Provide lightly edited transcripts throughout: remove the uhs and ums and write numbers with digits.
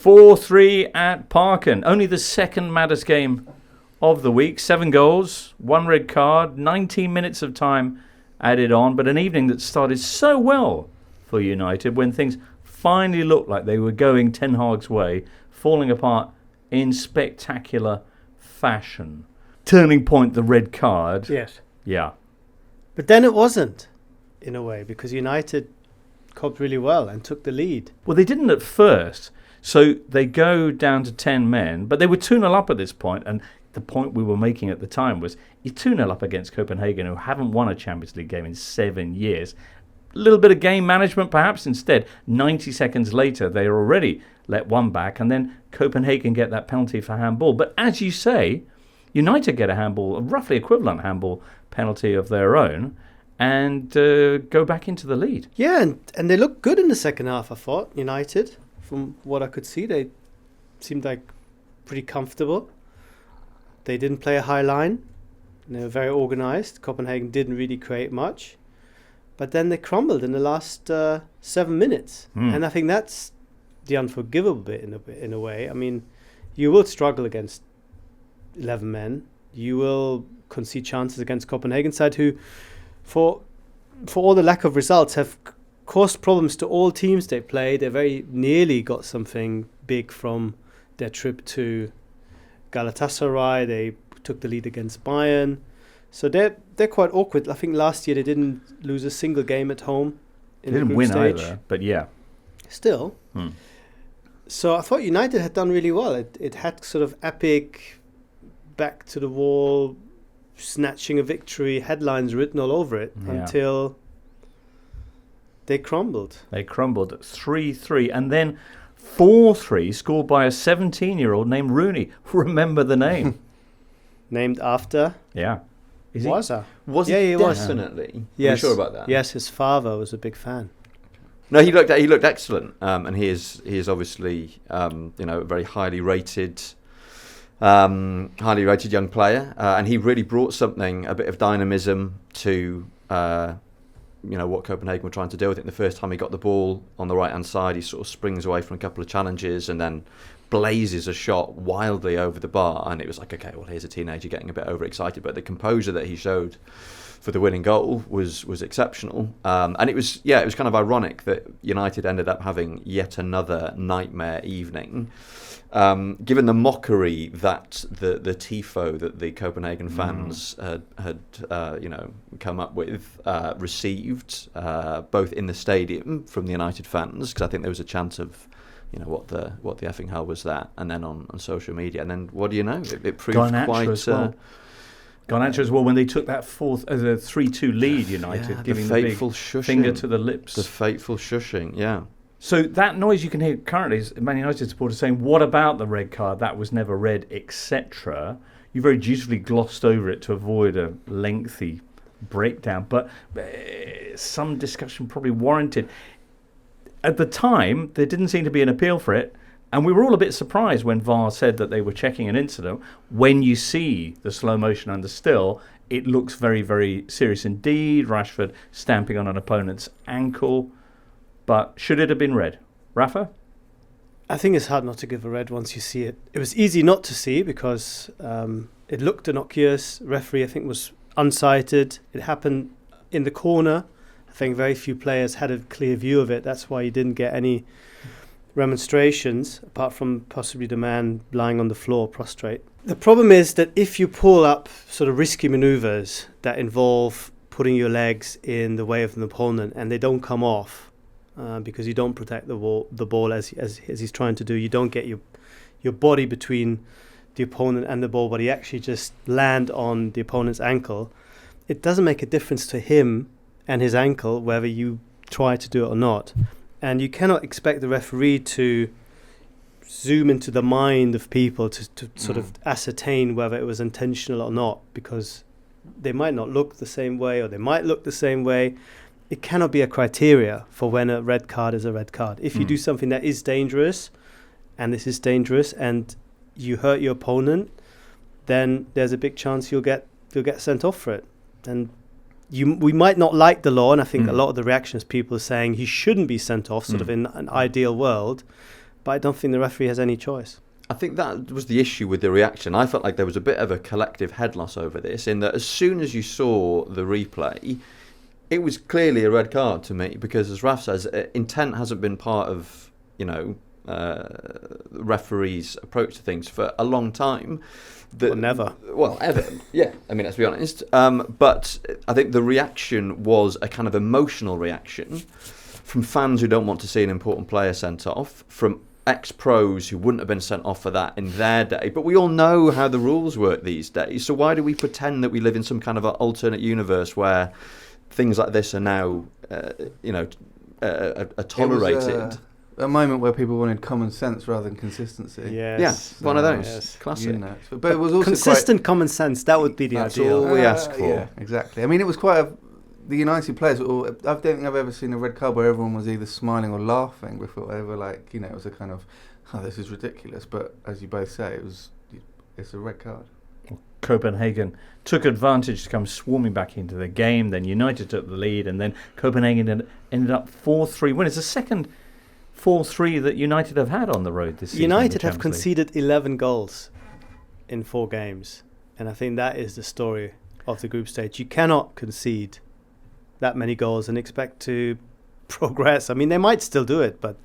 4-3 at Parken. Only the second maddest game of the week. 7 goals, 1 red card, 19 minutes of time added on. But an evening that started so well for United when things finally looked like they were going Ten Hag's way, falling apart in spectacular fashion. Turning point, the red card. Yes. Yeah. But then it wasn't, in a way, because United coped really well and took the lead. Well, they didn't at first. So they go down to 10 men, but they were 2-0 up at this point, and the point we were making at the time was you're 2-0 up against Copenhagen, who haven't won a Champions League game in 7 years. A little bit of game management, perhaps. Instead, 90 seconds later, they already let one back, and then Copenhagen get that penalty for handball. But as you say, United get a handball, a roughly equivalent handball penalty of their own, and go back into the lead. Yeah, and they looked good in the second half, I thought, United. From what I could see, they seemed like pretty comfortable. They didn't play a high line. They were very organised. Copenhagen didn't really create much. But then they crumbled in the last 7 minutes. And I think that's the unforgivable bit in a way. I mean, you will struggle against 11 men. You will concede chances against Copenhagen side who, for all the lack of results, have caused problems to all teams they play. They very nearly got something big from their trip to Galatasaray. They took the lead against Bayern. So they're quite awkward. I think last year they didn't lose a single game at home in the group stage. They didn't win either, but yeah. Still. So I thought United had done really well. It had sort of epic, back to the wall, snatching a victory, headlines written all over it until they crumbled. They crumbled 3-3 and then 4-3 scored by a 17-year-old named Roony. Remember the name. Named after? Yeah. Is he? Was he? Yeah, he was. Definitely. Yes. Are you sure about that? Yes, his father was a big fan. No, he looked excellent, and he is obviously a very highly rated young player, and he really brought a bit of dynamism to what Copenhagen were trying to do. I think the first time he got the ball on the right hand side, he sort of springs away from a couple of challenges and then blazes a shot wildly over the bar, and it was like, okay, well, here's a teenager getting a bit overexcited, but the composure that he showed for the winning goal was exceptional, and it was kind of ironic that United ended up having yet another nightmare evening, given the mockery that the tifo that the Copenhagen fans had come up with, received both in the stadium from the United fans, because I think there was a chant of what the effing hell was that, and then on social media, and then what do you know, it proved quite. Garnacho as well when they took that 3-2 lead, United, giving the big shushing, finger to the lips. The fateful shushing, yeah. So that noise you can hear currently is Man United supporters saying, what about the red card? That was never red, etc. You very dutifully glossed over it to avoid a lengthy breakdown, but some discussion probably warranted. At the time, there didn't seem to be an appeal for it. And we were all a bit surprised when VAR said that they were checking an incident. When you see the slow motion under still, it looks very, very serious indeed. Rashford stamping on an opponent's ankle. But should it have been red? Rafa? I think it's hard not to give a red once you see it. It was easy not to see because it looked innocuous. Referee, I think, was unsighted. It happened in the corner. I think very few players had a clear view of it. That's why you didn't get any remonstrations, apart from possibly the man lying on the floor prostrate. The problem is that if you pull up sort of risky maneuvers that involve putting your legs in the way of an opponent and they don't come off because you don't protect the ball as he's trying to do, you don't get your body between the opponent and the ball, but you actually just land on the opponent's ankle, it doesn't make a difference to him and his ankle whether you try to do it or not. And you cannot expect the referee to zoom into the mind of people to sort of ascertain whether it was intentional or not, because they might not look the same way or they might look the same way. It cannot be a criteria for when a red card is a red card. If you do something that is dangerous, and this is dangerous, and you hurt your opponent, then there's a big chance you'll get sent off for it. And we might not like the law, and I think a lot of the reactions people are saying he shouldn't be sent off, sort of in an ideal world. but I don't think the referee has any choice. I think that was the issue with the reaction. I felt like there was a bit of a collective head loss over this, in that as soon as you saw the replay, it was clearly a red card to me, because, as Raf says, intent hasn't been part of, referees' approach to things for a long time. Never. Well, ever. Yeah, I mean, let's be honest. But I think the reaction was a kind of emotional reaction from fans who don't want to see an important player sent off, from ex-pros who wouldn't have been sent off for that in their day. But we all know how the rules work these days, so why do we pretend that we live in some kind of an alternate universe where things like this are now, are tolerated? It was a moment where people wanted common sense rather than consistency. Yes. Yeah, one of those. Yes. Classic. But it was also consistent common sense. That would be the That's ideal. all we ask for. Yeah, exactly. I mean, it was quite the United players. I don't think I've ever seen a red card where everyone was either smiling or laughing before. They were like, it was a kind of, this is ridiculous. But as you both say, it's a red card. Copenhagen took advantage to come swarming back into the game. Then United took the lead, and then Copenhagen ended up 4-3 win. It's the second 4-3 that United have had on the road this season. United have conceded 11 goals in 4 games, and I think that is the story of the group stage. You cannot concede that many goals and expect to progress. I mean, they might still do it, but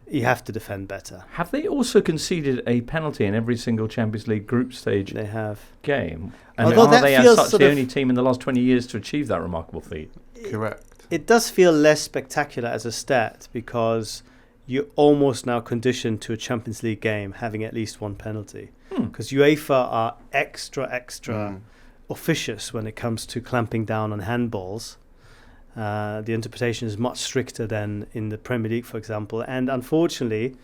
you have to defend better. Have they also conceded a penalty in every single Champions League group stage They have. game? And Although are that they as feels such sort the of- only team in the last 20 years to achieve that remarkable feat? Correct. It does feel less spectacular as a stat because you're almost now conditioned to a Champions League game having at least one penalty. Because UEFA are extra officious when it comes to clamping down on handballs. The interpretation is much stricter than in the Premier League, for example. And unfortunately,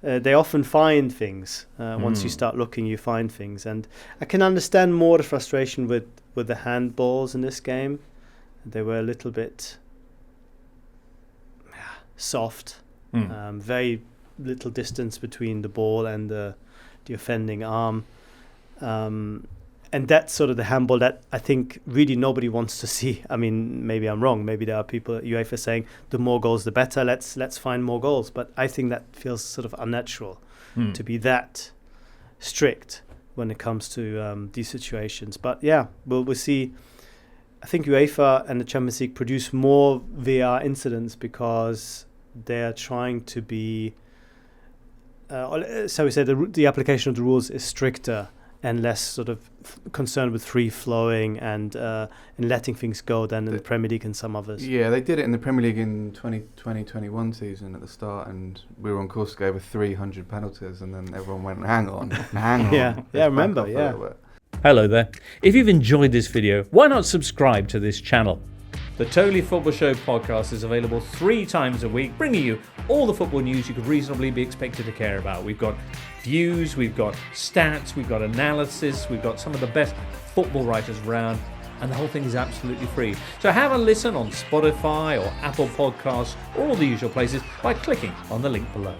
they often find things. Once you start looking, you find things. And I can understand more the frustration with the handballs in this game. They were a little bit soft. Very little distance between the ball and the offending arm. And that's sort of the handball that I think really nobody wants to see. I mean, maybe I'm wrong. Maybe there are people at UEFA saying the more goals, the better. Let's find more goals. But I think that feels sort of unnatural to be that strict when it comes to these situations. But yeah, we'll see. I think UEFA and the Champions League produce more VAR incidents because they're trying to be. So we said the application of the rules is stricter and less sort of concerned with free flowing and letting things go than in the Premier League and some others. Yeah, they did it in the Premier League in 2020-21 season at the start, and we were on course to go over 300 penalties, and then everyone went, hang on. Yeah, I remember, yeah. Hello there. If you've enjoyed this video, why not subscribe to this channel? The Totally Football Show podcast is available 3 times a week, bringing you all the football news you could reasonably be expected to care about. We've got views, we've got stats, we've got analysis, we've got some of the best football writers around, and the whole thing is absolutely free. So have a listen on Spotify or Apple Podcasts or all the usual places by clicking on the link below.